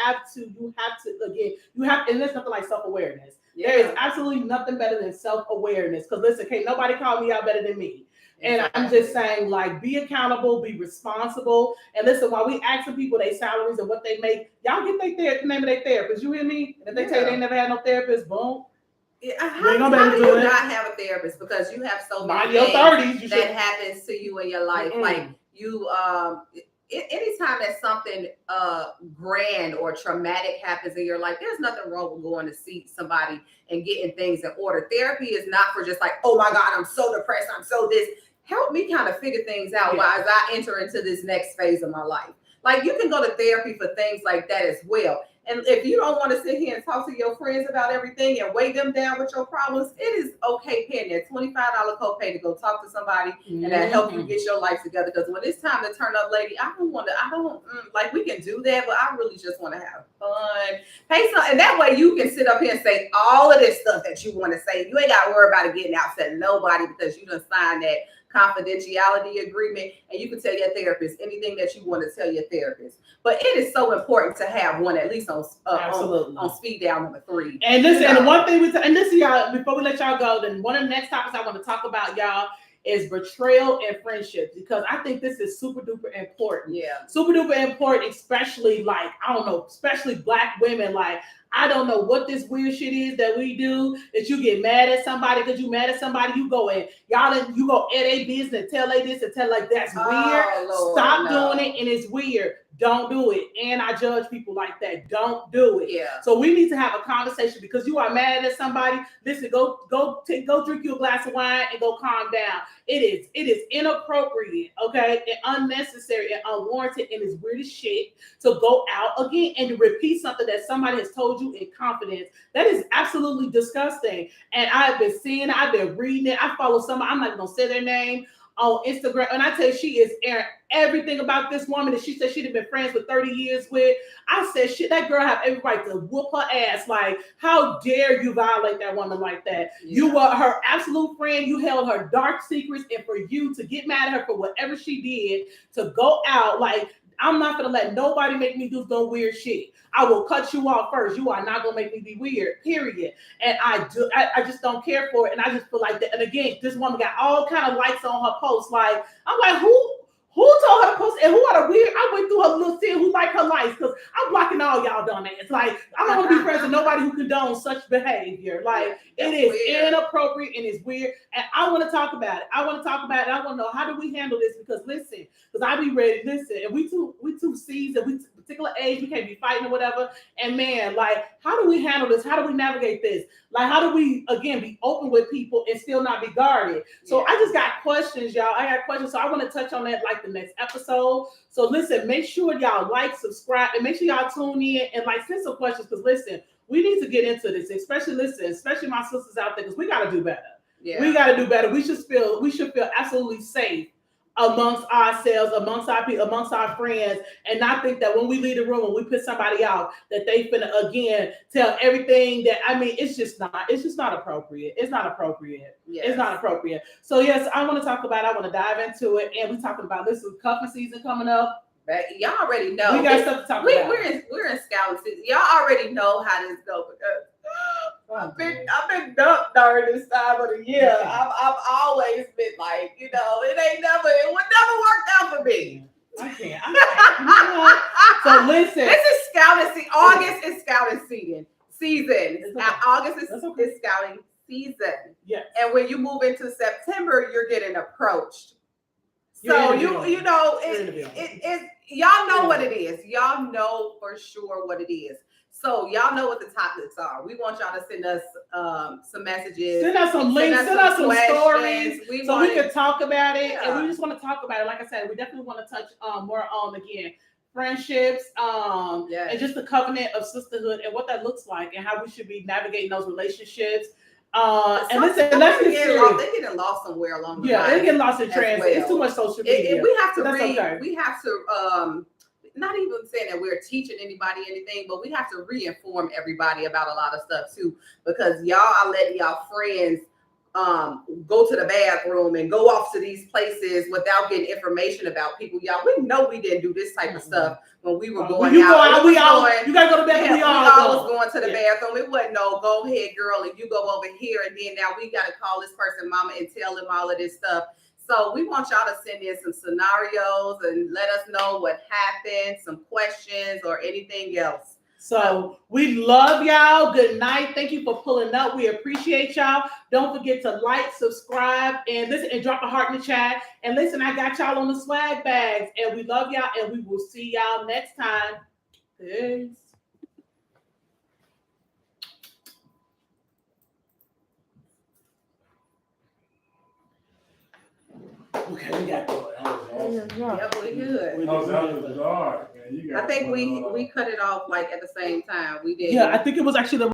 there's nothing like self-awareness. Yeah. There is absolutely nothing better than self-awareness. Because listen, can't nobody call me out better than me. And I'm just saying, like, be accountable, be responsible. And listen, while we asking people their salaries and what they make, y'all get the name of their therapist. You hear me? And if they tell you they never had no therapist, boom. How do you not have a therapist? Because you have so many things 30s, that happens to you in your life. Like, you anytime that something grand or traumatic happens in your life, there's nothing wrong with going to see somebody and getting things in order. Therapy is not for just like, oh my God, I'm so depressed, I'm so this. Help me kind of figure things out while as I enter into this next phase of my life. Like, you can go to therapy for things like that as well. And if you don't want to sit here and talk to your friends about everything and weigh them down with your problems, it is okay paying that $25 copay to go talk to somebody and that help you get your life together. Because when it's time to turn up, lady, like, we can do that, but I really just want to have fun. Pay some, and that way you can sit up here and say all of this stuff that you want to say. You ain't got to worry about it getting out to nobody, because you done signed that confidentiality agreement, and you can tell your therapist anything that you want to tell your therapist. But it is so important to have one, at least on speed dial number 3. And listen, and one thing and listen, y'all, before we let y'all go, then one of the next topics I want to talk about, y'all, is betrayal and friendships, because I think this is super duper important. Yeah, super duper important, especially, like, I don't know, especially Black women. Like, I don't know what this weird shit is that we do, that you get mad at somebody because you mad at somebody, you go in, you go at a business, tell they this and tell like that's weird. Lord, stop doing it, and it's weird. Don't do it. And I judge people like that. Don't do it. Yeah. So we need to have a conversation, because you are mad at somebody. Listen, go drink you a glass of wine and go calm down. It is inappropriate, okay, and unnecessary and unwarranted, and it's weird as shit to go out again and to repeat something that somebody has told you in confidence. That is absolutely disgusting. And I've been reading it. I follow somebody, I'm not gonna say their name, on Instagram, and I tell you, she is airing everything about this woman that she said she'd have been friends with 30 years with. I said, shit, that girl have every right to whoop her ass. Like, how dare you violate that woman like that? Yeah. You were her absolute friend. You held her dark secrets, and for you to get mad at her for whatever she did, to go out, like, I'm not gonna let nobody make me do no weird shit. I will cut you off first. You are not gonna make me be weird, period. And I just don't care for it. And I just feel like that. And again, this woman got all kind of likes on her posts. Like, I'm like, who Who told her to post? And who are the weird? I went through her little thing. Who like her likes? Because I'm blocking all y'all dumbass. Like I'm not gonna be friends with nobody who condones such behavior. Like it is weird. inappropriate and it's weird. And I want to talk about it. I want to talk about it. I want to know how do we handle this? Because listen, because I be ready. Listen, and we too seasoned. We particular age. We can't be fighting or whatever. And man, like how do we handle this? How do we navigate this? Like how do we again be open with people and still not be guarded? So I just got questions, y'all. I got questions. So I want to touch on that like the next episode. So listen, make sure y'all like, subscribe, and make sure y'all tune in and like send some questions because listen, we need to get into this, especially my sisters out there, because we gotta do better. Yeah. We gotta do better. We should feel absolutely safe amongst ourselves, amongst our people, amongst our friends, and not think that when we leave the room and we put somebody out that they finna again tell everything that it's just not appropriate. It's not appropriate. Yes. It's not appropriate. So yes, I want to dive into it, and we're talking about this is cuffing season coming up. But y'all already know we got stuff to talk about. We're in scouting season. Y'all already know how this goes because I've been dumped during this time of the year. I've always been like, it would never work out for me. I can't. So listen, this is scouting season. August is scouting season. August is scouting season. Yes. And when you move into September, you're getting approached. So you know it y'all know what it is. Y'all know for sure what it is. So y'all know what the topics are. We want y'all to send us some messages. Send us some links. Send us some stories we can talk about it. Yeah. And we just want to talk about it. Like I said, we definitely want to touch more on again friendships, and just the covenant of sisterhood and what that looks like and how we should be navigating those relationships. And listen, let's get serious. They getting lost somewhere along the line. Yeah, they getting lost in transit. Well. It's too much social media. We have to read. Okay. We have to not even saying that we're teaching anybody anything, but we have to re-inform everybody about a lot of stuff too, because y'all are letting y'all friends go to the bathroom and go off to these places without getting information about people. Y'all, we know we didn't do this type of stuff when we were going out. You gotta go to the bathroom. We all was going to the bathroom. It wasn't no go ahead, girl, and you go over here, and then now we gotta call this person mama and tell them all of this stuff. So we want y'all to send in some scenarios and let us know what happened, some questions or anything else. So we love y'all. Good night. Thank you for pulling up. We appreciate y'all. Don't forget to like, subscribe, and listen and drop a heart in the chat. And listen, I got y'all on the swag bags. And we love y'all, and we will see y'all next time. Peace. Okay, we got it. Yeah, we good. That was dark, man. I think we cut it off like at the same time. We did. Yeah, I think it was actually the